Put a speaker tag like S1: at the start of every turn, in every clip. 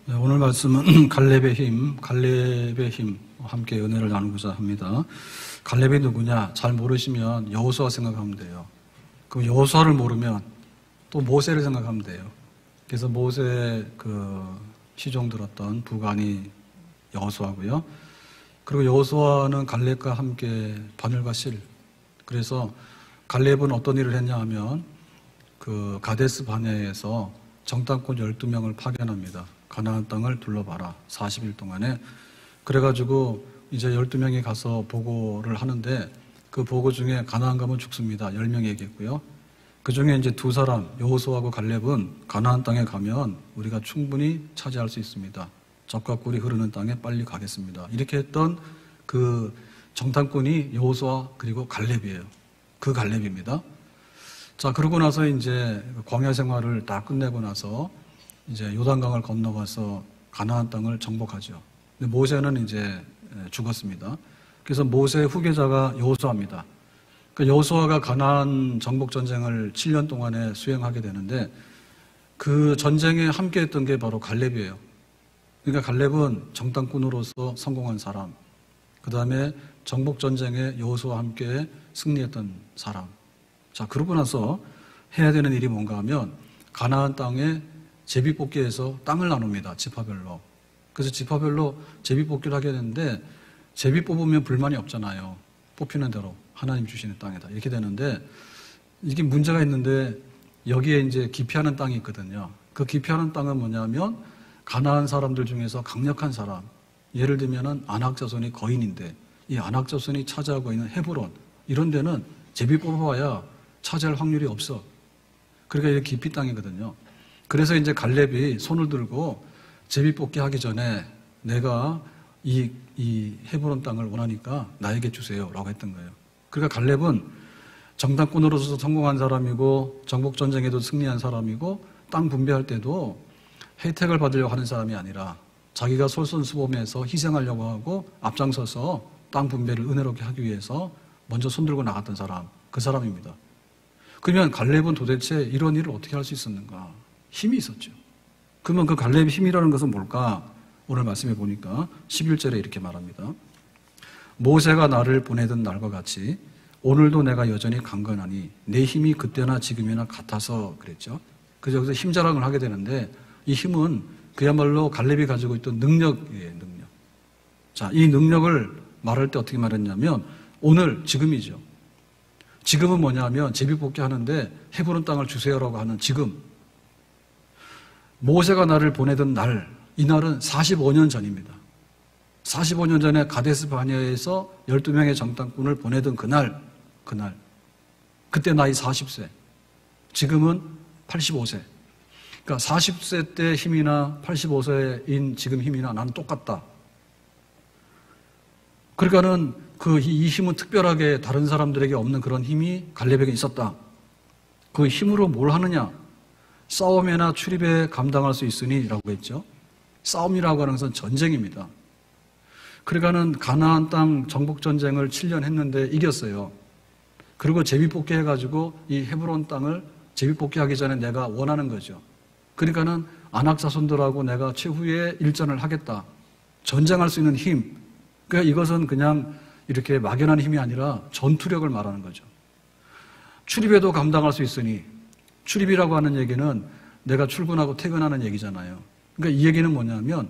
S1: 네, 오늘 말씀은 갈렙의 힘 함께 은혜를 나누고자 합니다. 갈렙이 누구냐? 잘 모르시면 여호수아 생각하면 돼요. 그럼 여호수아를 모르면 또 모세를 생각하면 돼요. 그래서 모세 시종 들었던 부관이 여호수아고요. 그리고 여호수아는 갈렙과 함께 바늘과 실. 그래서 갈렙은 어떤 일을 했냐 하면 가데스 바네아에서 정탐꾼 12명을 파견합니다. 가나안 땅을 둘러봐라. 40일 동안에. 그래가지고 이제 12명이 가서 보고를 하는데 그 보고 중에 가나안 가면 죽습니다. 10명이 얘기했고요. 그 중에 이제 두 사람, 여호수아하고 갈렙은 가나안 땅에 가면 우리가 충분히 차지할 수 있습니다. 젖과 꿀이 흐르는 땅에 빨리 가겠습니다. 이렇게 했던 그 정탐꾼이 여호수아 그리고 갈렙이에요. 그 갈렙입니다. 자, 그러고 나서 이제 광야 생활을 다 끝내고 나서 이제 요단강을 건너가서 가나안 땅을 정복하죠. 근데 모세는 이제 죽었습니다. 그래서 모세의 후계자가 여호수아입니다. 그러니까 여호수아가 가나안 정복 전쟁을 7년 동안에 수행하게 되는데 그 전쟁에 함께했던 게 바로 갈렙이에요. 그러니까 갈렙은 정탐꾼으로서 성공한 사람, 그 다음에 정복 전쟁에 여호수아와 함께 승리했던 사람. 자, 그러고 나서 해야 되는 일이 뭔가 하면 가나안 땅에 제비뽑기해서 땅을 나눕니다. 지파별로. 그래서 지파별로 제비뽑기를 하게 되는데 제비 뽑으면 불만이 없잖아요. 뽑히는 대로 하나님 주시는 땅이다. 이렇게 되는데 이게 문제가 있는데 여기에 이제 기피하는 땅이 있거든요. 그 기피하는 땅은 뭐냐면 가나안 사람들 중에서 강력한 사람. 예를 들면은 아낙 자손이 거인인데 이 아낙 자손이 차지하고 있는 헤브론 이런 데는 제비 뽑아봐야 차지할 확률이 없어. 그러니까 이게 기피 땅이거든요. 그래서 이제 갈렙이 손을 들고 제비 뽑기 하기 전에 내가 이 헤브론 땅을 원하니까 나에게 주세요 라고 했던 거예요. 그러니까 갈렙은 정탐꾼으로서 성공한 사람이고 정복 전쟁에도 승리한 사람이고 땅 분배할 때도 혜택을 받으려고 하는 사람이 아니라 자기가 솔선수범해서 희생하려고 하고 앞장서서 땅 분배를 은혜롭게 하기 위해서 먼저 손들고 나갔던 사람, 그 사람입니다. 그러면 갈렙은 도대체 이런 일을 어떻게 할 수 있었는가? 힘이 있었죠. 그러면 그 갈렙의 힘이라는 것은 뭘까? 오늘 말씀해 보니까 11절에 이렇게 말합니다. 모세가 나를 보내던 날과 같이 오늘도 내가 여전히 강건하니 내 힘이 그때나 지금이나 같아서 그랬죠. 그래서 여기서 힘 자랑을 하게 되는데 이 힘은 그야말로 갈렙이 가지고 있던 능력이에요. 능력. 자, 이 능력을 말할 때 어떻게 말했냐면 오늘, 지금이죠. 지금은 뭐냐면 제비뽑기 하는데 헤브론 땅을 주세요라고 하는 지금. 모세가 나를 보내던 날, 이 날은 45년 전입니다. 45년 전에 가데스 바네아에서 12명의 정탐꾼을 보내던 그날. 그때 나이 40세. 지금은 85세. 그러니까 40세 때 힘이나 85세인 지금 힘이나 나는 똑같다. 그러니까는 이 힘은 특별하게 다른 사람들에게 없는 그런 힘이 갈렙에게 있었다. 그 힘으로 뭘 하느냐? 싸움이나 출입에 감당할 수 있으니 라고 했죠. 싸움이라고 하는 것은 전쟁입니다. 그러니까는 가나안 땅 정복 전쟁을 7년 했는데 이겼어요. 그리고 제비뽑기 해가지고 이 헤브론 땅을 제비뽑기 하기 전에 내가 원하는 거죠. 그러니까는 아낙 자손들하고 내가 최후의 일전을 하겠다. 전쟁할 수 있는 힘. 그러니까 이것은 그냥 이렇게 막연한 힘이 아니라 전투력을 말하는 거죠. 출입에도 감당할 수 있으니 출입이라고 하는 얘기는 내가 출근하고 퇴근하는 얘기잖아요. 그러니까 이 얘기는 뭐냐면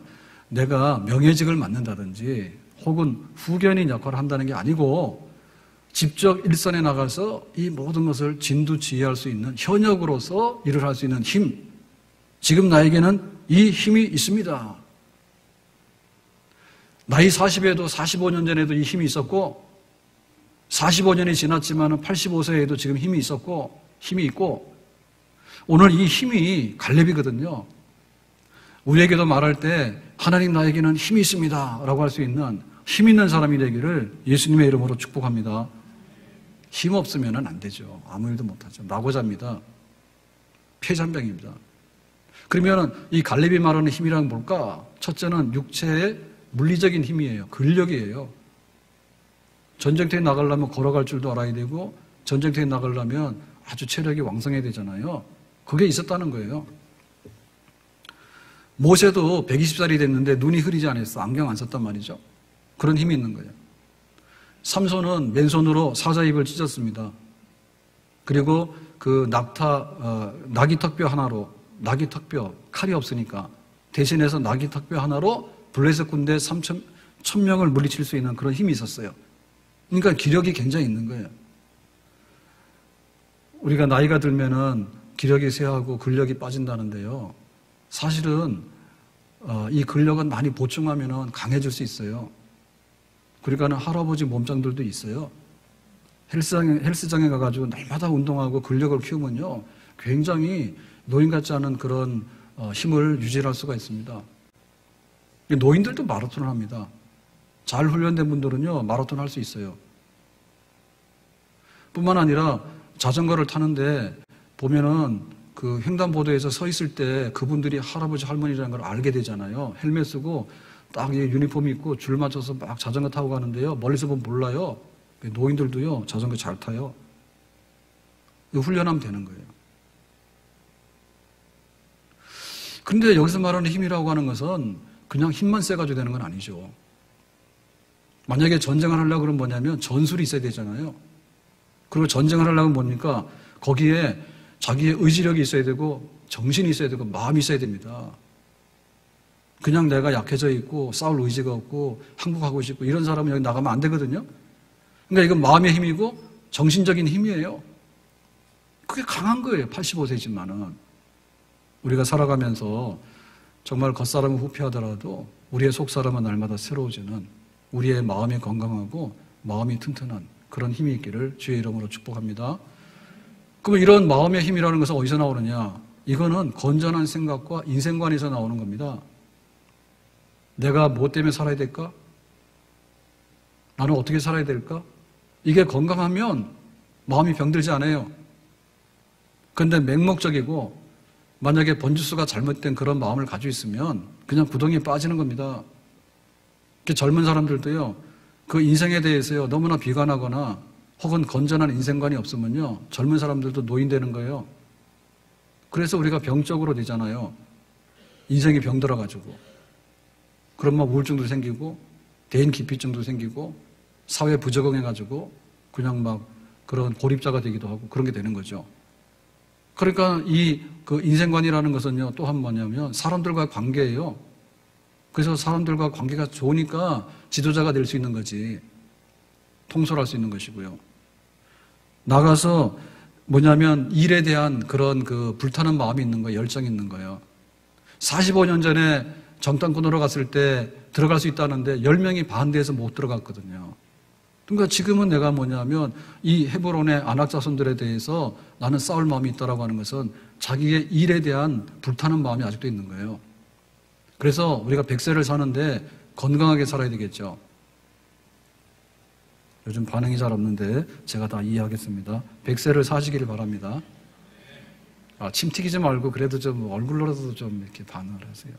S1: 내가 명예직을 맡는다든지 혹은 후견인 역할을 한다는 게 아니고 직접 일선에 나가서 이 모든 것을 진두지휘할 수 있는 현역으로서 일을 할 수 있는 힘. 지금 나에게는 이 힘이 있습니다. 나이 40에도 45년 전에도 이 힘이 있었고 45년이 지났지만 85세에도 지금 힘이 있었고 힘이 있고 오늘 이 힘이 갈렙이거든요. 우리에게도 말할 때 하나님 나에게는 힘이 있습니다 라고 할 수 있는 힘 있는 사람이 되기를 예수님의 이름으로 축복합니다. 힘 없으면 안 되죠. 아무 일도 못하죠. 낙오자입니다. 폐잔병입니다. 그러면 이 갈렙이 말하는 힘이란 뭘까? 첫째는 육체의 물리적인 힘이에요. 근력이에요. 전쟁터에 나가려면 걸어갈 줄도 알아야 되고 전쟁터에 나가려면 아주 체력이 왕성해야 되잖아요. 그게 있었다는 거예요. 모세도 120살이 됐는데 눈이 흐리지 않았어. 안경 안 썼단 말이죠. 그런 힘이 있는 거예요. 삼손은 맨손으로 사자 입을 찢었습니다. 그리고 그 나귀 턱뼈 하나로, 나귀 턱뼈, 칼이 없으니까 대신해서 나귀 턱뼈 하나로 블레셋 군대 1000명을 물리칠 수 있는 그런 힘이 있었어요. 그러니까 기력이 굉장히 있는 거예요. 우리가 나이가 들면은 기력이 쇠하고 근력이 빠진다는데요. 사실은 이 근력은 많이 보충하면은 강해질 수 있어요. 그러니까 할아버지 몸짱들도 있어요. 헬스장에 가가지고 날마다 운동하고 근력을 키우면요, 굉장히 노인 같지 않은 그런 힘을 유지할 수가 있습니다. 노인들도 마라톤을 합니다. 잘 훈련된 분들은요, 마라톤 할 수 있어요. 뿐만 아니라 자전거를 타는데 보면은 그 횡단보도에서 서 있을 때 그분들이 할아버지 할머니라는 걸 알게 되잖아요. 헬멧 쓰고 딱 유니폼 입고 줄 맞춰서 막 자전거 타고 가는데요. 멀리서 보면 몰라요. 노인들도요, 자전거 잘 타요. 훈련하면 되는 거예요. 그런데 여기서 말하는 힘이라고 하는 것은 그냥 힘만 세가지고 되는 건 아니죠. 만약에 전쟁을 하려고 그러면 뭐냐면 전술이 있어야 되잖아요. 그리고 전쟁을 하려면 뭡니까? 거기에 자기의 의지력이 있어야 되고 정신이 있어야 되고 마음이 있어야 됩니다. 그냥 내가 약해져 있고 싸울 의지가 없고 항복하고 싶고 이런 사람은 여기 나가면 안 되거든요. 그러니까 이건 마음의 힘이고 정신적인 힘이에요. 그게 강한 거예요. 85세지만은. 우리가 살아가면서 정말 겉사람은 후피하더라도 우리의 속사람은 날마다 새로워지는, 우리의 마음이 건강하고 마음이 튼튼한 그런 힘이 있기를 주의 이름으로 축복합니다. 그럼 이런 마음의 힘이라는 것은 어디서 나오느냐? 이거는 건전한 생각과 인생관에서 나오는 겁니다. 내가 뭐 때문에 살아야 될까? 나는 어떻게 살아야 될까? 이게 건강하면 마음이 병들지 않아요. 그런데 맹목적이고 만약에 번지수가 잘못된 그런 마음을 가지고 있으면 그냥 구덩이에 빠지는 겁니다. 젊은 사람들도요, 그 인생에 대해서요, 너무나 비관하거나 혹은 건전한 인생관이 없으면요, 젊은 사람들도 노인 되는 거예요. 그래서 우리가 병적으로 되잖아요. 인생이 병들어가지고. 그럼 막 우울증도 생기고, 대인 기피증도 생기고, 사회 부적응해가지고, 그냥 막 그런 고립자가 되기도 하고, 그런 게 되는 거죠. 그러니까 그 인생관이라는 것은요, 또한 뭐냐면 사람들과의 관계예요. 그래서 사람들과 관계가 좋으니까 지도자가 될 수 있는 거지. 통솔할 수 있는 것이고요. 나가서 뭐냐면 일에 대한 그런 그 불타는 마음이 있는 거예요. 열정이 있는 거예요. 45년 전에 정탐꾼으로 갔을 때 들어갈 수 있다는데 10명이 반대해서 못 들어갔거든요. 그러니까 지금은 내가 뭐냐면 이 헤브론의 안악자손들에 대해서 나는 싸울 마음이 있다라고 하는 것은 자기의 일에 대한 불타는 마음이 아직도 있는 거예요. 그래서 우리가 100세를 사는데 건강하게 살아야 되겠죠. 요즘 반응이 잘 없는데 제가 다 이해하겠습니다. 100세를 사시기를 바랍니다. 침 튀기지 말고 그래도 좀 얼굴로라도 좀 이렇게 반응을 하세요.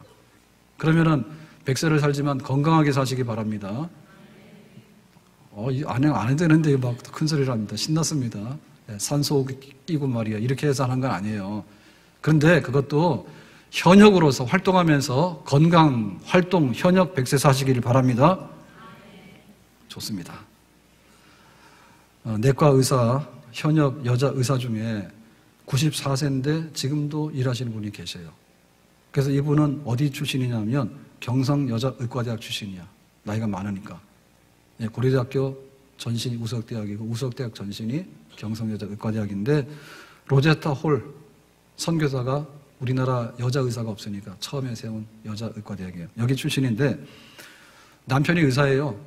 S1: 그러면은 100세를 살지만 건강하게 사시기 바랍니다. 안 해도 되는데 막 큰 소리를 합니다. 신났습니다. 산소 끼고 말이야. 이렇게 해서 하는 건 아니에요. 그런데 그것도 현역으로서 활동하면서 건강, 활동, 현역 100세 사시길 바랍니다. 좋습니다. 내과 의사, 현역 여자 의사 중에 94세인데 지금도 일하시는 분이 계세요. 그래서 이분은 어디 출신이냐면 경성여자의과대학 출신이야. 나이가 많으니까. 고려대학교 전신이 우석대학이고 우석대학 전신이 경성여자의과대학인데 로제타 홀 선교사가 우리나라 여자 의사가 없으니까 처음에 세운 여자의과대학이에요. 여기 출신인데 남편이 의사예요.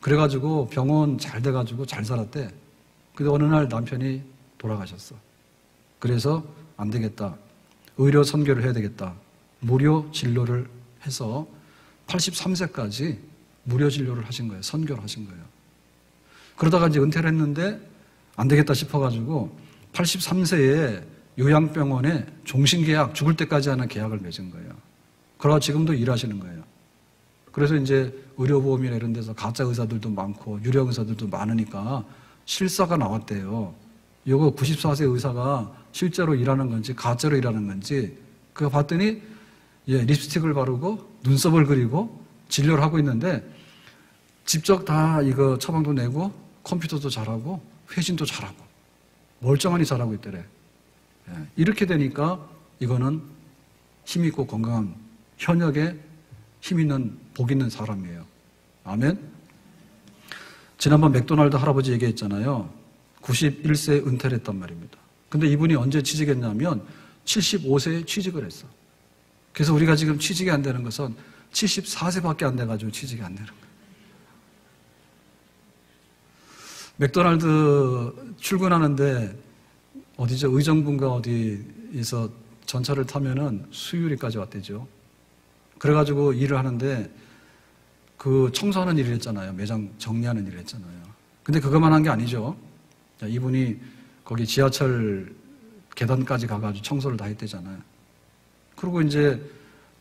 S1: 그래가지고 병원 잘 돼가지고 잘 살았대. 근데 어느 날 남편이 돌아가셨어. 그래서 안 되겠다. 의료 선교를 해야 되겠다. 무료 진료를 해서 83세까지 무료 진료를 하신 거예요. 선교를 하신 거예요. 그러다가 이제 은퇴를 했는데 안 되겠다 싶어가지고 83세에 요양병원에 종신계약, 죽을 때까지 하는 계약을 맺은 거예요. 그러다 지금도 일하시는 거예요. 그래서 이제 의료보험이나 이런 데서 가짜 의사들도 많고 유령 의사들도 많으니까 실사가 나왔대요. 이거 94세 의사가 실제로 일하는 건지 가짜로 일하는 건지 그거 봤더니 립스틱을 바르고 눈썹을 그리고 진료를 하고 있는데 직접 다 이거 처방도 내고 컴퓨터도 잘하고 회진도 잘하고 멀쩡하니 잘하고 있더래. 이렇게 되니까 이거는 힘있고 건강한 현역에 힘있는 복 있는 사람이에요. 아멘. 지난번 맥도날드 할아버지 얘기했잖아요. 91세에 은퇴를 했단 말입니다. 근데 이분이 언제 취직했냐면 75세에 취직을 했어. 그래서 우리가 지금 취직이 안 되는 것은 74세밖에 안 돼가지고 취직이 안 되는 거예요. 맥도날드 출근하는데 어디죠? 의정부인가 어디에서 전차를 타면은 수유리까지 왔대죠. 그래가지고 일을 하는데 그 청소하는 일을 했잖아요. 매장 정리하는 일을 했잖아요. 근데 그것만 한 게 아니죠. 이분이 거기 지하철 계단까지 가가지고 청소를 다 했대잖아요. 그리고 이제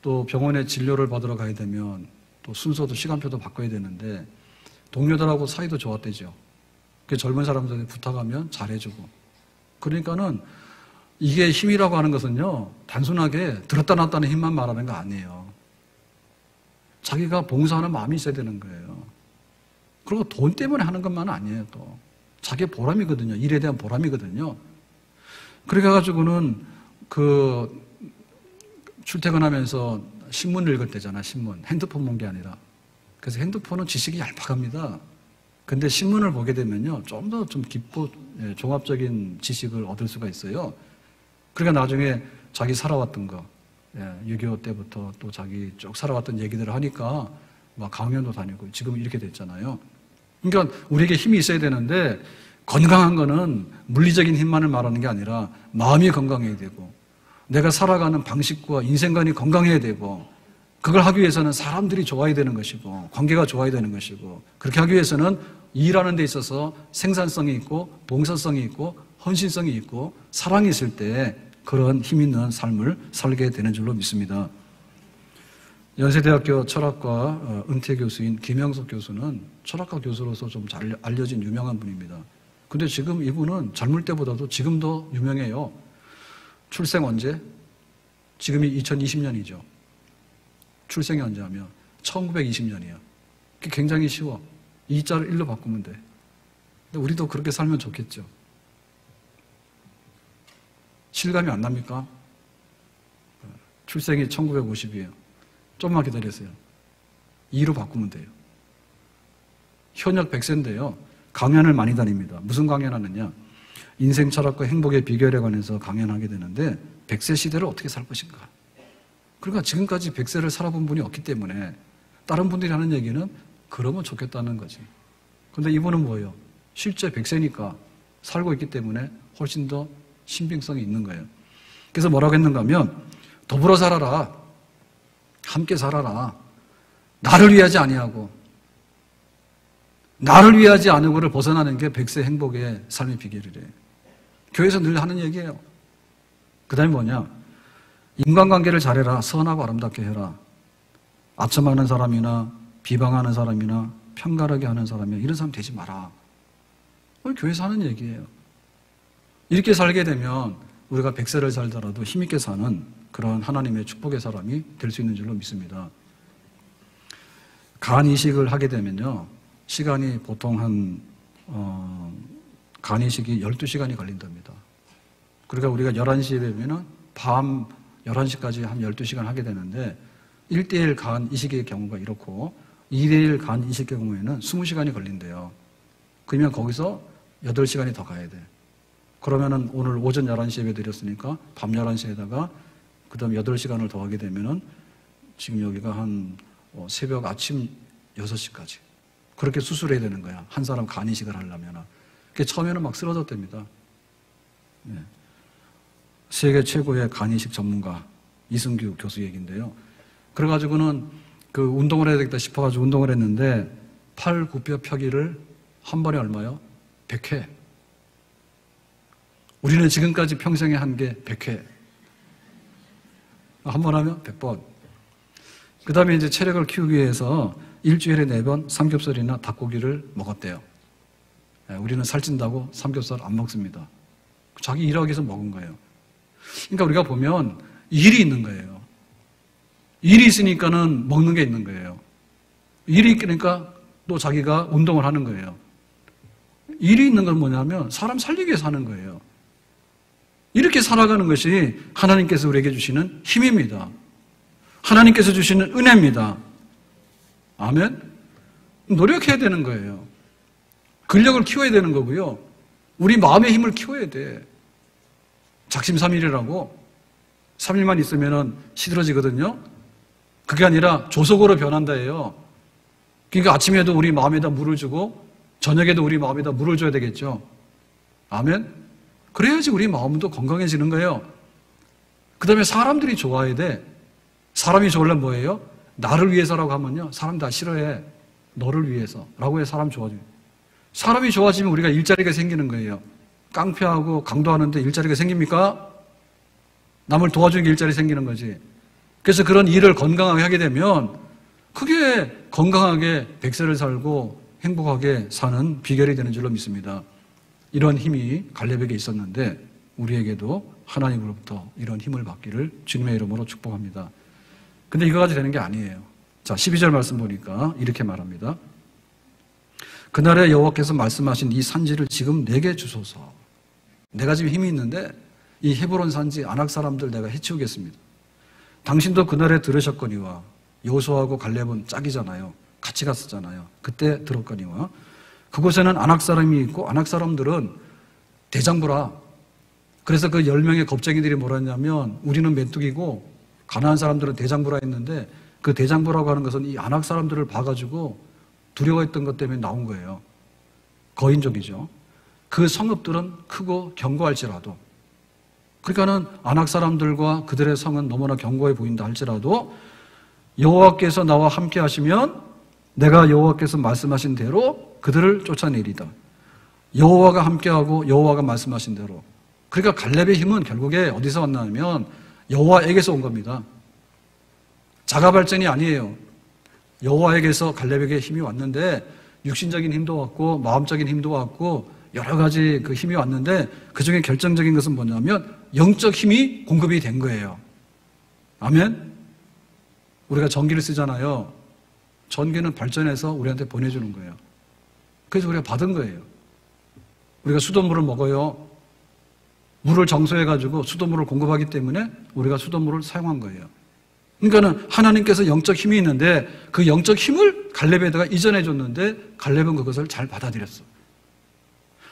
S1: 또 병원에 진료를 받으러 가야 되면 또 순서도 시간표도 바꿔야 되는데 동료들하고 사이도 좋았대죠. 그 젊은 사람들한테 부탁하면 잘해주고. 그러니까는 이게 힘이라고 하는 것은요, 단순하게 들었다 놨다는 힘만 말하는 거 아니에요. 자기가 봉사하는 마음이 있어야 되는 거예요. 그리고 돈 때문에 하는 것만 아니에요, 또. 자기의 보람이거든요. 일에 대한 보람이거든요. 그래가지고는 출퇴근하면서 신문을 읽을 때잖아, 신문. 핸드폰 본 게 아니라. 그래서 핸드폰은 지식이 얄팍합니다. 근데 신문을 보게 되면요, 좀 더 좀 깊고 종합적인 지식을 얻을 수가 있어요. 그러니까 나중에 자기 살아왔던 거, 6.25 때부터 또 자기 쭉 살아왔던 얘기들을 하니까 막 강연도 다니고 지금 이렇게 됐잖아요. 그러니까 우리에게 힘이 있어야 되는데 건강한 거는 물리적인 힘만을 말하는 게 아니라 마음이 건강해야 되고 내가 살아가는 방식과 인생관이 건강해야 되고 그걸 하기 위해서는 사람들이 좋아야 되는 것이고 관계가 좋아야 되는 것이고 그렇게 하기 위해서는 일하는 데 있어서 생산성이 있고 봉사성이 있고 헌신성이 있고 사랑이 있을 때 그런 힘 있는 삶을 살게 되는 줄로 믿습니다. 연세대학교 철학과 은퇴 교수인 김영석 교수는 철학과 교수로서 좀 잘 알려진 유명한 분입니다. 근데 지금 이분은 젊을 때보다도 지금도 유명해요. 출생 언제? 지금이 2020년이죠. 출생이 언제 하면 1920년이야. 그게 굉장히 쉬워. 2자를 1로 바꾸면 돼. 근데 우리도 그렇게 살면 좋겠죠. 실감이 안 납니까? 출생이 1950이에요. 좀만 기다리세요. 2로 바꾸면 돼요. 현역 100세인데요. 강연을 많이 다닙니다. 무슨 강연하느냐? 인생 철학과 행복의 비결에 관해서 강연하게 되는데 100세 시대를 어떻게 살 것인가? 그러니까 지금까지 100세를 살아본 분이 없기 때문에 다른 분들이 하는 얘기는 그러면 좋겠다는 거지. 근데 이분은 뭐예요? 실제 100세니까 살고 있기 때문에 훨씬 더 신빙성이 있는 거예요. 그래서 뭐라고 했는가 하면 더불어 살아라. 함께 살아라. 나를 위하지 아니하고 나를 위하지 않으고를 벗어나는 게 100세 행복의 삶의 비결이래. 교회에서 늘 하는 얘기예요. 그 다음에 뭐냐? 인간관계를 잘해라. 선하고 아름답게 해라. 아첨하는 사람이나 비방하는 사람이나 편가르게 하는 사람이나 이런 사람 되지 마라. 교회에서 하는 얘기예요. 이렇게 살게 되면 우리가 100세를 살더라도 힘있게 사는 그런 하나님의 축복의 사람이 될 수 있는 줄로 믿습니다. 간 이식을 하게 되면요. 시간이 보통 간 이식이 12시간이 걸린답니다. 그러니까 우리가 11시에 되면은 밤 11시까지 한 12시간 하게 되는데 1대1 간 이식의 경우가 이렇고 2대1 간 이식의 경우에는 20시간이 걸린대요. 그러면 거기서 8시간이 더 가야 돼. 그러면은 오늘 오전 11시에 예배드렸으니까 밤 11시에다가 그 다음 8시간을 더 하게 되면은 지금 여기가 한 새벽 아침 6시까지. 그렇게 수술해야 되는 거야. 한 사람 간 이식을 하려면은. 처음에는 막 쓰러졌답니다. 네. 세계 최고의 간 이식 전문가 이승규 교수 얘기인데요. 그래가지고는 그 운동을 해야 되겠다 싶어가지고 운동을 했는데 팔 굽혀 펴기를 한 번에 얼마요? 100회. 우리는 지금까지 평생에 한 게 100회. 한 번 하면 100번. 그 다음에 이제 체력을 키우기 위해서 일주일에 4번 삼겹살이나 닭고기를 먹었대요. 우리는 살찐다고 삼겹살 안 먹습니다. 자기 일하기 위해서 먹은 거예요. 그러니까 우리가 보면 일이 있는 거예요. 일이 있으니까는 먹는 게 있는 거예요. 일이 있으니까 또 자기가 운동을 하는 거예요. 일이 있는 건 뭐냐면 사람 살리기 위해서 하는 거예요. 이렇게 살아가는 것이 하나님께서 우리에게 주시는 힘입니다. 하나님께서 주시는 은혜입니다. 아멘? 노력해야 되는 거예요. 근력을 키워야 되는 거고요. 우리 마음의 힘을 키워야 돼. 작심삼일이라고 3일만 있으면 시들어지거든요. 그게 아니라 조속으로 변한다예요. 그러니까 아침에도 우리 마음에다 물을 주고 저녁에도 우리 마음에다 물을 줘야 되겠죠. 아멘? 그래야지 우리 마음도 건강해지는 거예요. 그 다음에 사람들이 좋아야 돼. 사람이 좋으려면 뭐예요? 나를 위해서라고 하면요. 사람 다 싫어해. 너를 위해서라고 해 사람 좋아져요. 사람이 좋아지면 우리가 일자리가 생기는 거예요. 깡패하고 강도하는데 일자리가 생깁니까? 남을 도와주는 게 일자리 생기는 거지. 그래서 그런 일을 건강하게 하게 되면 그게 건강하게 100세를 살고 행복하게 사는 비결이 되는 줄로 믿습니다. 이런 힘이 갈렙에게 있었는데 우리에게도 하나님으로부터 이런 힘을 받기를 주님의 이름으로 축복합니다. 근데 이거 가지고 되는 게 아니에요. 자, 12절 말씀 보니까 이렇게 말합니다. 그날에 여호와께서 말씀하신 이 산지를 지금 내게 주소서. 내가 지금 힘이 있는데 이 헤브론 산지 아낙 사람들 내가 해치우겠습니다. 당신도 그날에 들으셨거니와 여호수아하고 갈렙은 짝이잖아요. 같이 갔었잖아요. 그때 들었거니와 그곳에는 아낙 사람이 있고 아낙 사람들은 대장부라. 그래서 그 10명의 겁쟁이들이 뭐라 했냐면 우리는 메뚜기고 가나안 사람들은 대장부라 했는데 그 대장부라고 하는 것은 이 아낙 사람들을 봐가지고 두려워했던 것 때문에 나온 거예요. 거인족이죠. 그 성읍들은 크고 견고할지라도 그러니까는 아낙 사람들과 그들의 성은 너무나 견고해 보인다 할지라도 여호와께서 나와 함께 하시면 내가 여호와께서 말씀하신 대로 그들을 쫓아내리다. 여호와가 함께하고 여호와가 말씀하신 대로. 그러니까 갈렙의 힘은 결국에 어디서 왔냐면 여호와에게서 온 겁니다. 자가 발전이 아니에요. 여호와에게서 갈렙에게 힘이 왔는데 육신적인 힘도 왔고 마음적인 힘도 왔고 여러 가지 그 힘이 왔는데 그중에 결정적인 것은 뭐냐면 영적 힘이 공급이 된 거예요. 아멘? 우리가 전기를 쓰잖아요. 전기는 발전해서 우리한테 보내주는 거예요. 그래서 우리가 받은 거예요. 우리가 수돗물을 먹어요. 물을 정수해가지고 수돗물을 공급하기 때문에 우리가 수돗물을 사용한 거예요. 그러니까는 하나님께서 영적 힘이 있는데 그 영적 힘을 갈렙에다가 이전해 줬는데 갈렙은 그것을 잘 받아들였어.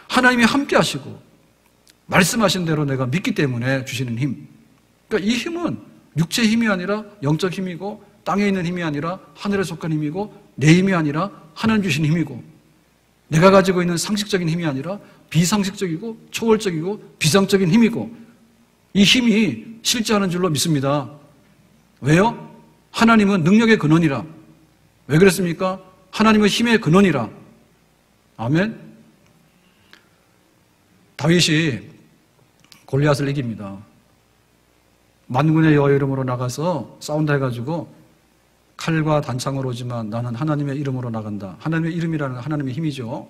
S1: 하나님이 함께 하시고 말씀하신 대로 내가 믿기 때문에 주시는 힘. 그러니까 이 힘은 육체의 힘이 아니라 영적 힘이고 땅에 있는 힘이 아니라 하늘에 속한 힘이고 내 힘이 아니라 하나님 주신 힘이고 내가 가지고 있는 상식적인 힘이 아니라 비상식적이고 초월적이고 비상적인 힘이고 이 힘이 실제하는 줄로 믿습니다. 왜요? 하나님은 능력의 근원이라. 왜 그랬습니까? 하나님은 힘의 근원이라. 아멘? 다윗이 골리앗을 이깁니다. 만군의 여호와 이름으로 나가서 싸운다 해가지고 칼과 단창으로 오지만 나는 하나님의 이름으로 나간다. 하나님의 이름이라는 건 하나님의 힘이죠.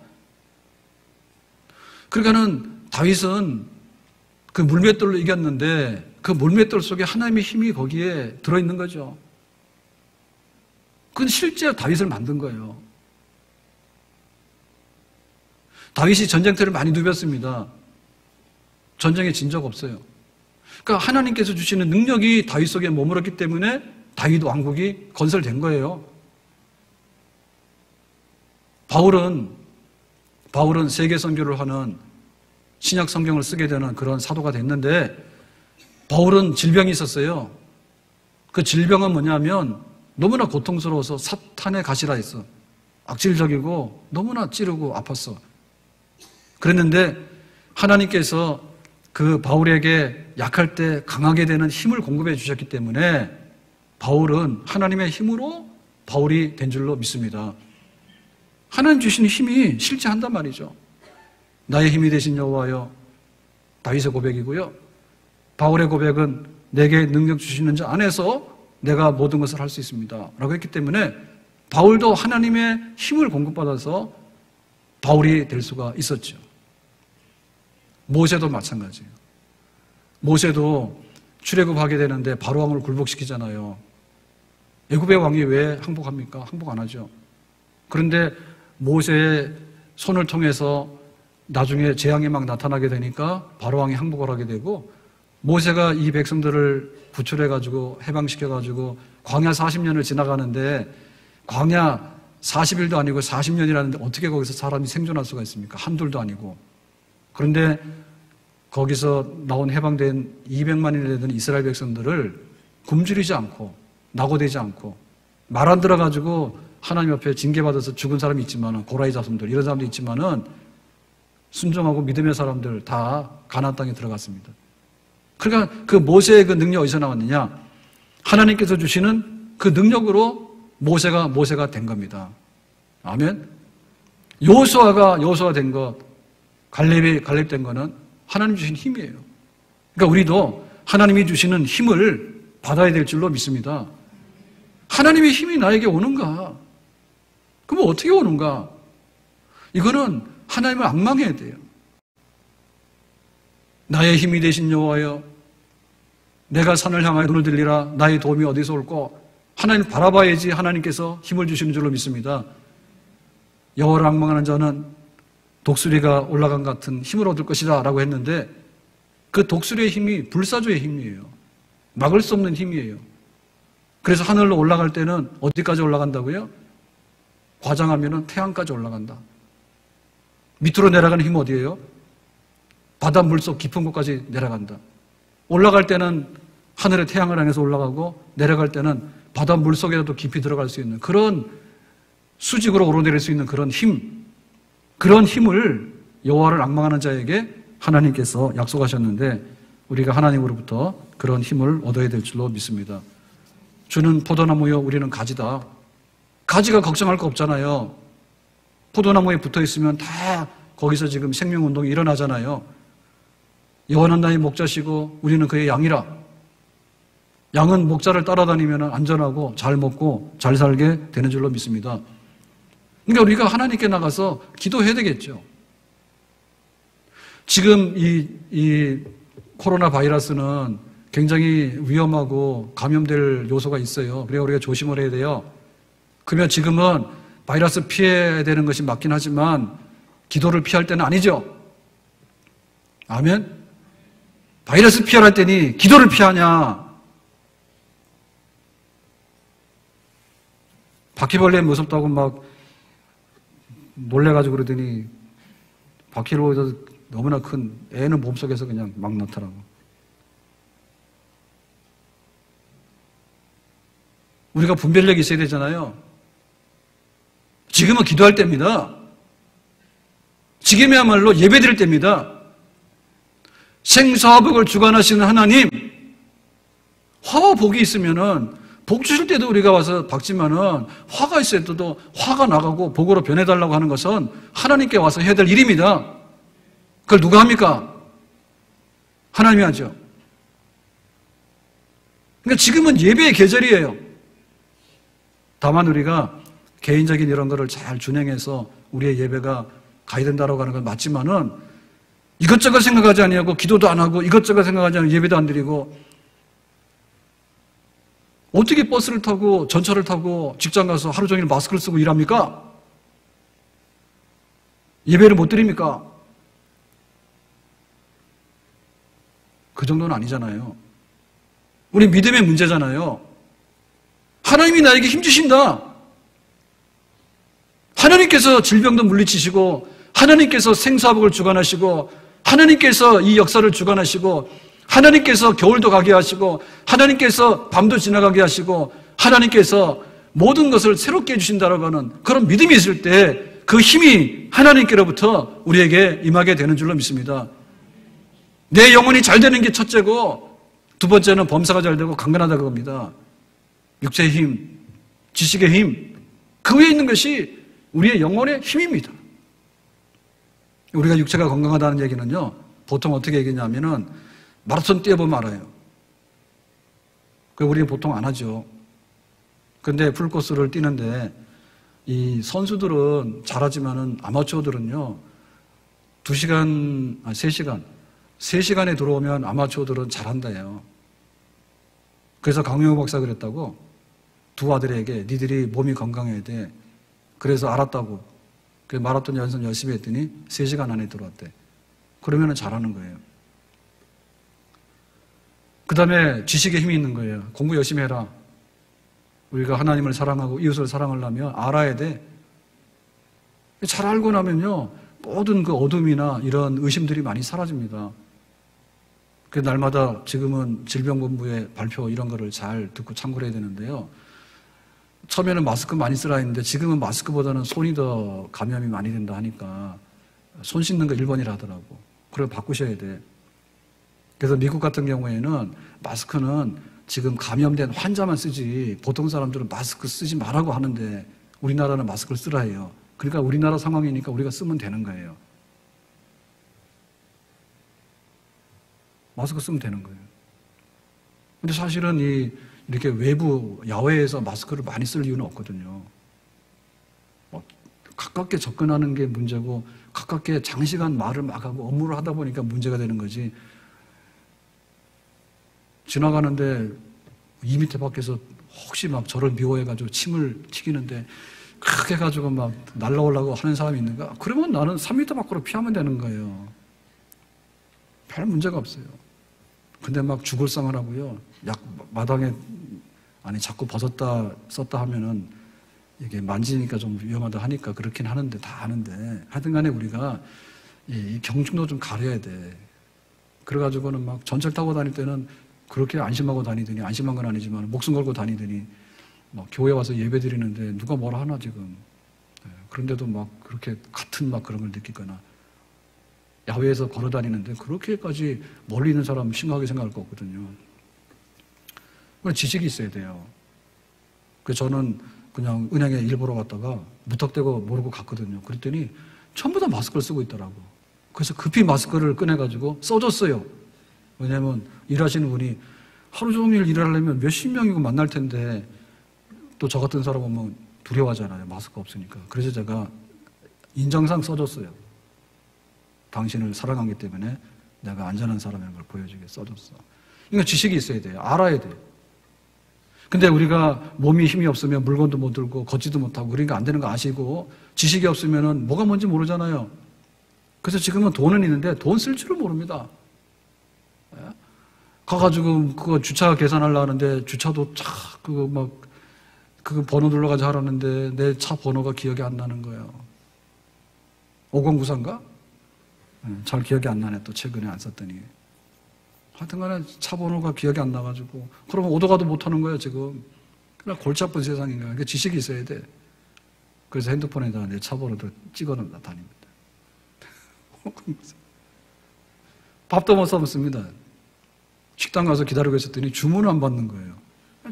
S1: 그러니까는 다윗은 그 물맷돌로 이겼는데 그 물맷돌 속에 하나님의 힘이 거기에 들어있는 거죠. 그건 실제 다윗을 만든 거예요. 다윗이 전쟁터를 많이 누볐습니다. 전쟁에 진 적 없어요. 그러니까 하나님께서 주시는 능력이 다윗 속에 머물렀기 때문에 다윗 왕국이 건설된 거예요. 바울은 세계 선교를 하는 신약 성경을 쓰게 되는 그런 사도가 됐는데 바울은 질병이 있었어요. 그 질병은 뭐냐면 너무나 고통스러워서 사탄의 가시라 했어. 악질적이고 너무나 찌르고 아팠어. 그랬는데 하나님께서 그 바울에게 약할 때 강하게 되는 힘을 공급해 주셨기 때문에 바울은 하나님의 힘으로 바울이 된 줄로 믿습니다. 하나님 주시는 힘이 실제한단 말이죠. 나의 힘이 되신 여호와여, 다윗의 고백이고요. 바울의 고백은 내게 능력 주시는 자 안에서 내가 모든 것을 할 수 있습니다 라고 했기 때문에 바울도 하나님의 힘을 공급받아서 바울이 될 수가 있었죠. 모세도 마찬가지예요. 모세도 출애굽하게 되는데 바로왕을 굴복시키잖아요. 애굽의 왕이 왜 항복합니까? 항복 안 하죠. 그런데 모세의 손을 통해서 나중에 재앙이 막 나타나게 되니까 바로 왕이 항복을 하게 되고, 모세가 이 백성들을 구출해가지고 해방시켜가지고 광야 40년을 지나가는데, 광야 40일도 아니고 40년이라는데 어떻게 거기서 사람이 생존할 수가 있습니까? 한둘도 아니고. 그런데 거기서 나온 해방된 200만이 되는 이스라엘 백성들을 굶주리지 않고 낙오되지 않고 말 안 들어가지고 하나님 앞에 징계받아서 죽은 사람이 있지만은, 고라이 자손들 이런 사람도 있지만은 순종하고 믿음의 사람들 다 가나안 땅에 들어갔습니다. 그러니까 그 모세의 그 능력이 어디서 나왔느냐? 하나님께서 주시는 그 능력으로 모세가 된 겁니다. 아멘. 여호수아가 된 것, 갈렙 된 거는 하나님 주신 힘이에요. 그러니까 우리도 하나님이 주시는 힘을 받아야 될 줄로 믿습니다. 하나님의 힘이 나에게 오는가? 그럼 어떻게 오는가? 이거는 하나님을 앙망해야 돼요. 나의 힘이 되신 여호와여, 내가 산을 향하여 눈을 들리라. 나의 도움이 어디서 올꼬? 하나님 바라봐야지 하나님께서 힘을 주시는 줄로 믿습니다. 여호와를 앙망하는 자는 독수리가 올라간 같은 힘을 얻을 것이다 라고 했는데, 그 독수리의 힘이 불사조의 힘이에요. 막을 수 없는 힘이에요. 그래서 하늘로 올라갈 때는 어디까지 올라간다고요? 과장하면 태양까지 올라간다. 밑으로 내려가는 힘은 어디예요? 바다 물속 깊은 곳까지 내려간다. 올라갈 때는 하늘의 태양을 향해서 올라가고, 내려갈 때는 바다 물속에도 깊이 들어갈 수 있는 그런 수직으로 오르내릴 수 있는 그런 힘, 그런 힘을 여호와를 앙망하는 자에게 하나님께서 약속하셨는데, 우리가 하나님으로부터 그런 힘을 얻어야 될 줄로 믿습니다. 주는 포도나무여 우리는 가지다. 가지가 걱정할 거 없잖아요. 포도나무에 붙어 있으면 다 거기서 지금 생명운동이 일어나잖아요. 여호와는 나의 목자시고 우리는 그의 양이라. 양은 목자를 따라다니면 안전하고 잘 먹고 잘 살게 되는 줄로 믿습니다. 그러니까 우리가 하나님께 나가서 기도해야 되겠죠. 지금 이 코로나 바이러스는 굉장히 위험하고 감염될 요소가 있어요. 그래야 우리가 조심을 해야 돼요. 그러면 지금은 바이러스 피해야 되는 것이 맞긴 하지만 기도를 피할 때는 아니죠. 아멘? 바이러스 피하라 했더니 기도를 피하냐? 바퀴벌레 무섭다고 막 놀래가지고 그러더니 바퀴벌레보다 너무나 큰 애는 몸속에서 그냥 막 나타나고. 우리가 분별력이 있어야 되잖아요. 지금은 기도할 때입니다. 지금이야말로 예배드릴 때입니다. 생사복을 주관하시는 하나님, 화와 복이 있으면은 복 주실 때도 우리가 와서 받지만은 화가 있을 때도 화가 나가고 복으로 변해달라고 하는 것은 하나님께 와서 해야 될 일입니다. 그걸 누가 합니까? 하나님이 하죠. 그러니까 지금은 예배의 계절이에요. 다만 우리가 개인적인 이런 거를 잘 준행해서 우리의 예배가 가야 된다고 하는 건 맞지만은 이것저것 생각하지 아니하고 기도도 안 하고 이것저것 생각하지 않고 예배도 안 드리고 어떻게 버스를 타고 전철을 타고 직장 가서 하루 종일 마스크를 쓰고 일합니까? 예배를 못 드립니까? 그 정도는 아니잖아요. 우리 믿음의 문제잖아요. 하나님이 나에게 힘 주신다. 하나님께서 질병도 물리치시고 하나님께서 생사복을 주관하시고 하나님께서 이 역사를 주관하시고 하나님께서 겨울도 가게 하시고 하나님께서 밤도 지나가게 하시고 하나님께서 모든 것을 새롭게 해주신다라고 하는 그런 믿음이 있을 때 그 힘이 하나님께로부터 우리에게 임하게 되는 줄로 믿습니다. 내 영혼이 잘 되는 게 첫째고 두 번째는 범사가 잘 되고 강건하다고 합니다. 육체의 힘, 지식의 힘, 그 위에 있는 것이 우리의 영혼의 힘입니다. 우리가 육체가 건강하다는 얘기는요, 보통 어떻게 얘기냐면은 마라톤 뛰어보면 알아요. 우리는 보통 안 하죠. 근데 풀코스를 뛰는데 이 선수들은 잘하지만은 아마추어들은요, 3시간에 들어오면 아마추어들은 잘한다요. 그래서 강용호 박사가 그랬다고. 두 아들에게 니들이 몸이 건강해야 돼. 그래서 알았다고. 그 마라톤 연습 열심히 했더니 3시간 안에 들어왔대. 그러면 잘하는 거예요. 그 다음에 지식에 힘이 있는 거예요. 공부 열심히 해라. 우리가 하나님을 사랑하고 이웃을 사랑하려면 알아야 돼. 잘 알고 나면요, 모든 그 어둠이나 이런 의심들이 많이 사라집니다. 그 날마다 지금은 질병본부의 발표 이런 거를 잘 듣고 참고를 해야 되는데요. 처음에는 마스크 많이 쓰라 했는데 지금은 마스크보다는 손이 더 감염이 많이 된다 하니까 손 씻는 거 1번이라 하더라고. 그걸 바꾸셔야 돼. 그래서 미국 같은 경우에는 마스크는 지금 감염된 환자만 쓰지 보통 사람들은 마스크 쓰지 말라고 하는데 우리나라는 마스크를 쓰라 해요. 그러니까 우리나라 상황이니까 우리가 쓰면 되는 거예요. 마스크 쓰면 되는 거예요. 근데 사실은 이렇게 외부 야외에서 마스크를 많이 쓸 이유는 없거든요. 가깝게 접근하는 게 문제고 가깝게 장시간 말을 막 하고 업무를 하다 보니까 문제가 되는 거지. 지나가는데 2m 밖에서 혹시 막 저를 미워해가지고 침을 튀기는데 크게 해가지고 막 날라오려고 하는 사람이 있는가? 그러면 나는 3m 밖으로 피하면 되는 거예요. 별 문제가 없어요. 근데 막 죽을 상을 하고요. 마당에 자꾸 벗었다 썼다 하면은 이게 만지니까 좀 위험하다 하니까 그렇긴 하는데 다 아는데 하여튼 간에 우리가 이 경중도 좀 가려야 돼. 그래가지고는 막 전철 타고 다닐 때는 그렇게 안심하고 다니더니 안심한 건 아니지만 목숨 걸고 다니더니 막 교회 와서 예배 드리는데 누가 뭐라 하나 지금. 그런데도 막 그렇게 같은 막 그런 걸 느끼거나 야외에서 걸어 다니는데 그렇게까지 멀리 있는 사람 심각하게 생각할 거 없거든요. 지식이 있어야 돼요. 그래서 저는 그냥 은행에 일 보러 갔다가 무턱대고 모르고 갔거든요. 그랬더니 전부 다 마스크를 쓰고 있더라고. 그래서 급히 마스크를 꺼내가지고 써줬어요. 왜냐하면 일하시는 분이 하루 종일 일하려면 몇십 명이고 만날 텐데 또 저 같은 사람 오면 두려워하잖아요. 마스크 없으니까. 그래서 제가 인정상 써줬어요. 당신을 사랑하기 때문에 내가 안전한 사람인 걸 보여주게 써줬어. 그러니까 지식이 있어야 돼요. 알아야 돼요. 근데 우리가 몸이 힘이 없으면 물건도 못 들고 걷지도 못하고 그러니까 안 되는 거 아시고 지식이 없으면 뭐가 뭔지 모르잖아요. 그래서 지금은 돈은 있는데 돈 쓸 줄을 모릅니다. 가가지고 그거 주차 계산하려고 하는데 주차도 그거 번호 눌러가지고 하라는데 내 차 번호가 기억이 안 나는 거예요. 5094인가? 잘 기억이 안 나네. 또 최근에 안 썼더니. 하여튼간에 차 번호가 기억이 안 나가지고 그러면 오도 가도 못하는 거예요 지금. 그냥 골치 아픈 세상인가. 그러니까 지식이 있어야 돼. 그래서 핸드폰에다가 내 차 번호도 찍어놓는다 다닙니다. 밥도 못 사먹습니다. 식당 가서 기다리고 있었더니 주문을 안 받는 거예요.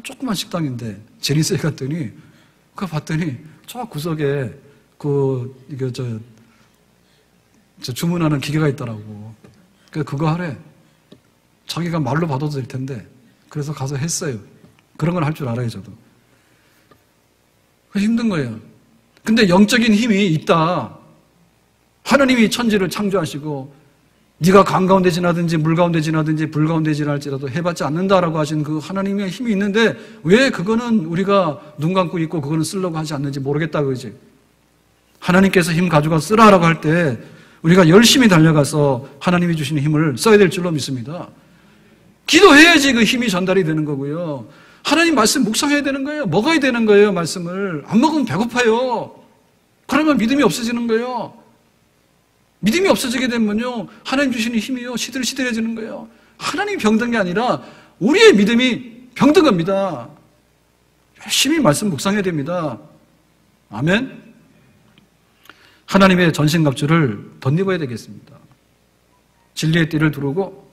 S1: 조그만 식당인데 제니스에 갔더니 그거 봤더니 저 구석에 저 주문하는 기계가 있더라고. 그거 하래. 자기가 말로 받아도 될 텐데 그래서 가서 했어요. 그런 걸 할 줄 알아요 저도. 힘든 거예요. 근데 영적인 힘이 있다. 하나님이 천지를 창조하시고 네가 강 가운데 지나든지 물 가운데 지나든지 불 가운데 지날지라도 해받지 않는다라고 하신 그 하나님의 힘이 있는데 왜 그거는 우리가 눈 감고 있고 그거는 쓰려고 하지 않는지 모르겠다 그러지. 하나님께서 힘 가져가 쓰라라고 할 때 우리가 열심히 달려가서 하나님이 주시는 힘을 써야 될 줄로 믿습니다. 기도해야지 그 힘이 전달이 되는 거고요. 하나님 말씀 묵상해야 되는 거예요. 먹어야 되는 거예요. 말씀을 안 먹으면 배고파요. 그러면 믿음이 없어지는 거예요. 믿음이 없어지게 되면요 하나님 주시는 힘이요 시들시들해지는 거예요. 하나님이 병든 게 아니라 우리의 믿음이 병든 겁니다. 열심히 말씀 묵상해야 됩니다. 아멘. 하나님의 전신갑주를 덧입어야 되겠습니다. 진리의 띠를 두르고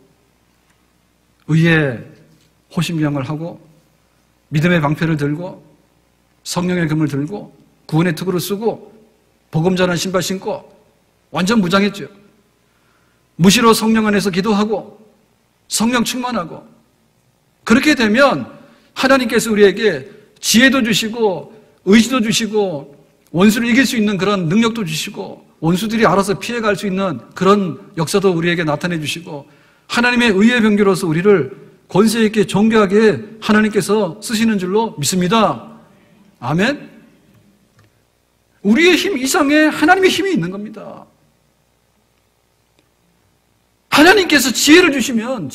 S1: 의의 호심경을 하고 믿음의 방패를 들고 성령의 금을 들고 구원의 투구를 쓰고 복음 전한 신발 신고 완전 무장했죠. 무시로 성령 안에서 기도하고 성령 충만하고 그렇게 되면 하나님께서 우리에게 지혜도 주시고 의지도 주시고 원수를 이길 수 있는 그런 능력도 주시고 원수들이 알아서 피해갈 수 있는 그런 역사도 우리에게 나타내 주시고 하나님의 의의 병기로서 우리를 권세 있게 존귀하게 하나님께서 쓰시는 줄로 믿습니다. 아멘? 우리의 힘 이상에 하나님의 힘이 있는 겁니다. 하나님께서 지혜를 주시면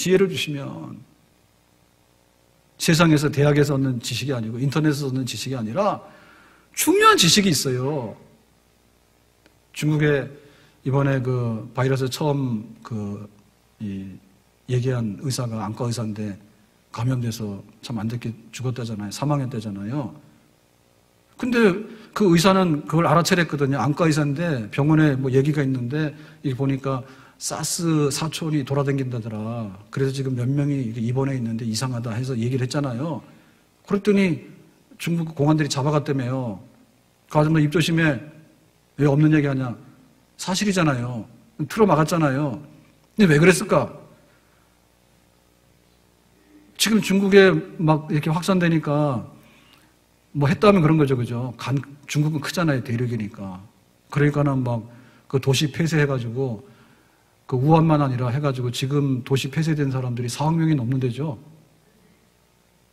S1: 세상에서 대학에서 얻는 지식이 아니고 인터넷에서 얻는 지식이 아니라 중요한 지식이 있어요. 중국에 이번에 그 바이러스 처음 얘기한 의사가 안과 의사인데 감염돼서 참 안 됐게 죽었다잖아요. 사망했다잖아요. 근데 그 의사는 그걸 알아차렸거든요. 안과 의사인데 병원에 뭐 얘기가 있는데 이게 보니까 사스 사촌이 돌아다닌다더라. 그래서 지금 몇 명이 입원해 있는데 이상하다 해서 얘기를 했잖아요. 그랬더니 중국 공안들이 잡아갔다며요. 가서 너 입 조심해. 왜 없는 얘기 하냐. 사실이잖아요. 틀어막았잖아요. 근데 왜 그랬을까? 지금 중국에 막 이렇게 확산되니까 뭐 했다면 그런 거죠. 그죠? 중국은 크잖아요. 대륙이니까. 그러니까는 막 그 도시 폐쇄해가지고 그 우한만 아니라 해가지고 지금 도시 폐쇄된 사람들이 4억 명이 넘는데죠.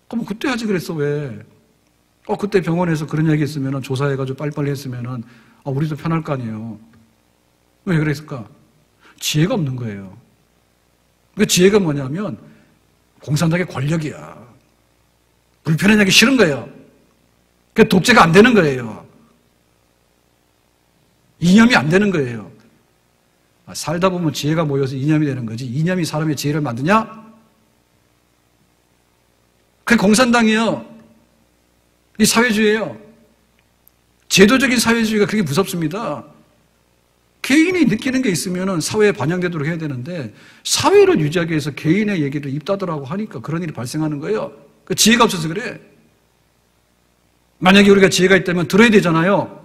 S1: 그럼 그때 하지 그랬어, 왜? 그때 병원에서 그런 얘기 했으면 조사해가지고 빨리빨리 했으면 우리도 편할 거 아니에요. 왜 그랬을까? 지혜가 없는 거예요. 그 지혜가 뭐냐면 공산당의 권력이야. 불편하게 싫은 거예요. 그 독재가 안 되는 거예요. 이념이 안 되는 거예요. 살다 보면 지혜가 모여서 이념이 되는 거지. 이념이 사람의 지혜를 만드냐? 그게 공산당이에요. 이 사회주의예요. 제도적인 사회주의가 그렇게 무섭습니다. 개인이 느끼는 게 있으면 사회에 반영되도록 해야 되는데 사회를 유지하기 위해서 개인의 얘기를 입다더라고 하니까 그런 일이 발생하는 거예요. 그 지혜가 없어서 그래. 만약에 우리가 지혜가 있다면 들어야 되잖아요.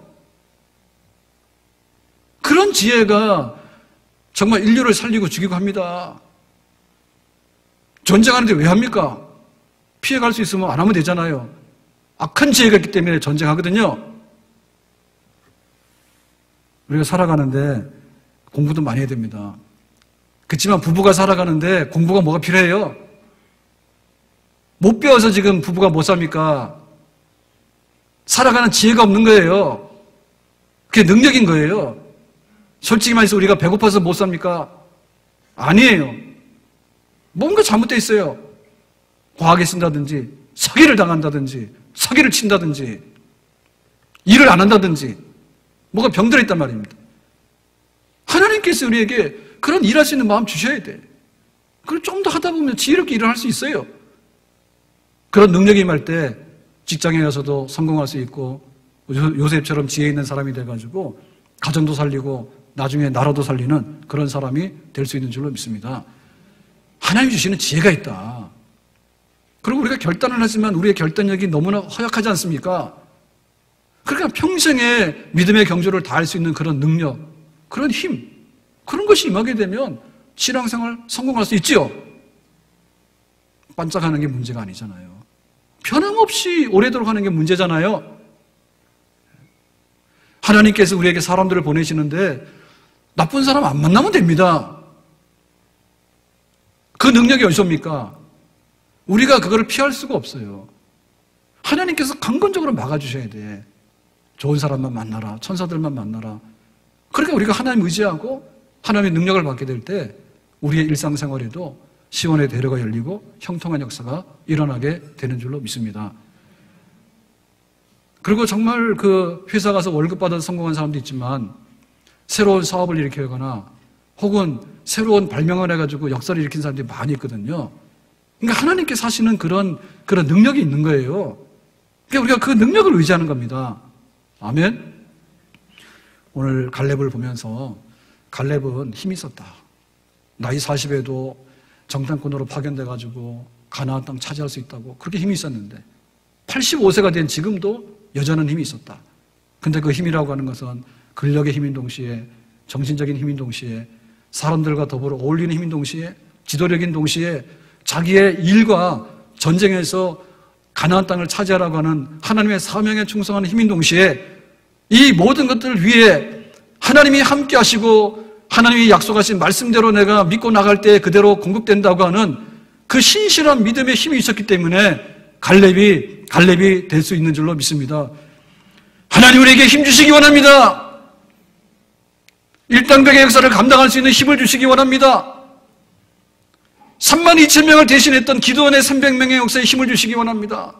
S1: 그런 지혜가 정말 인류를 살리고 죽이고 합니다. 전쟁하는데 왜 합니까? 피해갈 수 있으면 안 하면 되잖아요. 악한 지혜가 있기 때문에 전쟁하거든요. 우리가 살아가는데 공부도 많이 해야 됩니다. 그렇지만 부부가 살아가는데 공부가 뭐가 필요해요? 못 배워서 지금 부부가 못 삽니까? 살아가는 지혜가 없는 거예요. 그게 능력인 거예요. 솔직히 말해서 우리가 배고파서 못 삽니까? 아니에요. 뭔가 잘못되어 있어요. 과하게 쓴다든지 사기를 당한다든지 사기를 친다든지 일을 안 한다든지 뭐가 병들어 있단 말입니다. 하나님께서 우리에게 그런 일할 수 있는 마음 주셔야 돼. 그걸 좀 더 하다 보면 지혜롭게 일을 할 수 있어요. 그런 능력이 임할 때 직장에 가서도 성공할 수 있고 요셉처럼 지혜 있는 사람이 돼가지고 가정도 살리고 나중에 나라도 살리는 그런 사람이 될 수 있는 줄로 믿습니다. 하나님이 주시는 지혜가 있다. 그리고 우리가 결단을 하지만 우리의 결단력이 너무나 허약하지 않습니까? 그러니까 평생에 믿음의 경주를 다할 수 있는 그런 능력, 그런 힘, 그런 것이 임하게 되면 신앙생활 성공할 수 있지요. 반짝하는 게 문제가 아니잖아요. 변함없이 오래도록 하는 게 문제잖아요. 하나님께서 우리에게 사람들을 보내시는데 나쁜 사람 안 만나면 됩니다. 그 능력이 어디서 옵니까? 우리가 그거를 피할 수가 없어요. 하나님께서 강건적으로 막아주셔야 돼. 좋은 사람만 만나라. 천사들만 만나라. 그러니까 우리가 하나님 의지하고 하나님의 능력을 받게 될 때 우리의 일상생활에도 시원의 대로가 열리고 형통한 역사가 일어나게 되는 줄로 믿습니다. 그리고 정말 그 회사 가서 월급 받아서 성공한 사람도 있지만 새로운 사업을 일으키거나 혹은 새로운 발명을 해가지고 역사를 일으킨 사람들이 많이 있거든요. 그러니까 하나님께서 하시는 그런 능력이 있는 거예요. 그러니까 우리가 그 능력을 의지하는 겁니다. 아멘? 오늘 갈렙을 보면서 갈렙은 힘이 있었다. 나이 40에도 정탐꾼으로 파견돼가지고 가나안 땅 차지할 수 있다고 그렇게 힘이 있었는데 85세가 된 지금도 여전한 힘이 있었다. 근데 그 힘이라고 하는 것은 근력의 힘인 동시에 정신적인 힘인 동시에 사람들과 더불어 어울리는 힘인 동시에 지도력인 동시에 자기의 일과 전쟁에서 가나안 땅을 차지하라고 하는 하나님의 사명에 충성하는 힘인 동시에 이 모든 것들을 위해 하나님이 함께 하시고 하나님이 약속하신 말씀대로 내가 믿고 나갈 때 그대로 공급된다고 하는 그 신실한 믿음의 힘이 있었기 때문에 갈렙이 될 수 있는 줄로 믿습니다. 하나님 우리에게 힘 주시기 원합니다. 일당백의 역사를 감당할 수 있는 힘을 주시기 원합니다. 32,000명을 대신했던 기도원의 300명의 역사에 힘을 주시기 원합니다.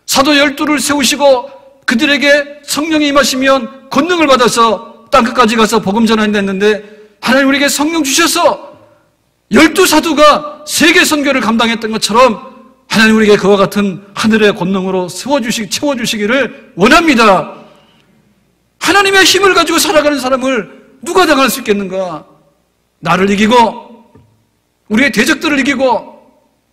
S1: 사도 12를 세우시고 그들에게 성령이 임하시면 권능을 받아서 땅끝까지 가서 복음 전환했는데 하나님 우리에게 성령 주셔서 12사도가 세계 선교를 감당했던 것처럼 하나님 우리에게 그와 같은 하늘의 권능으로 채워주시기를 원합니다. 하나님의 힘을 가지고 살아가는 사람을 누가 당할 수 있겠는가? 나를 이기고 우리의 대적들을 이기고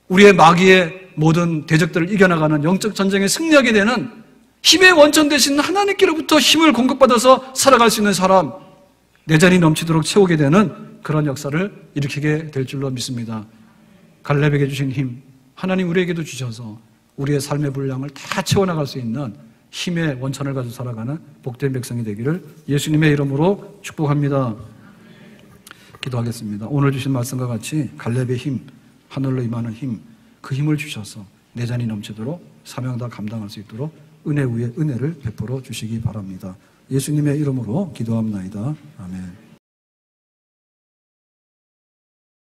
S1: 우리의 마귀의 모든 대적들을 이겨나가는 영적 전쟁에 승리하게 되는 힘의 원천 되신 하나님께로부터 힘을 공급받아서 살아갈 수 있는 사람, 내 잔이 넘치도록 채우게 되는 그런 역사를 일으키게 될 줄로 믿습니다. 갈렙에게 주신 힘, 하나님 우리에게도 주셔서 우리의 삶의 분량을 다 채워나갈 수 있는 힘의 원천을 가지고 살아가는 복된 백성이 되기를 예수님의 이름으로 축복합니다. 기도하겠습니다. 오늘 주신 말씀과 같이 갈렙의 힘, 하늘로 임하는 힘, 그 힘을 주셔서 내 잔이 넘치도록 사명 다 감당할 수 있도록 은혜 위에 은혜를 베풀어 주시기 바랍니다. 예수님의 이름으로 기도합나이다. 아멘.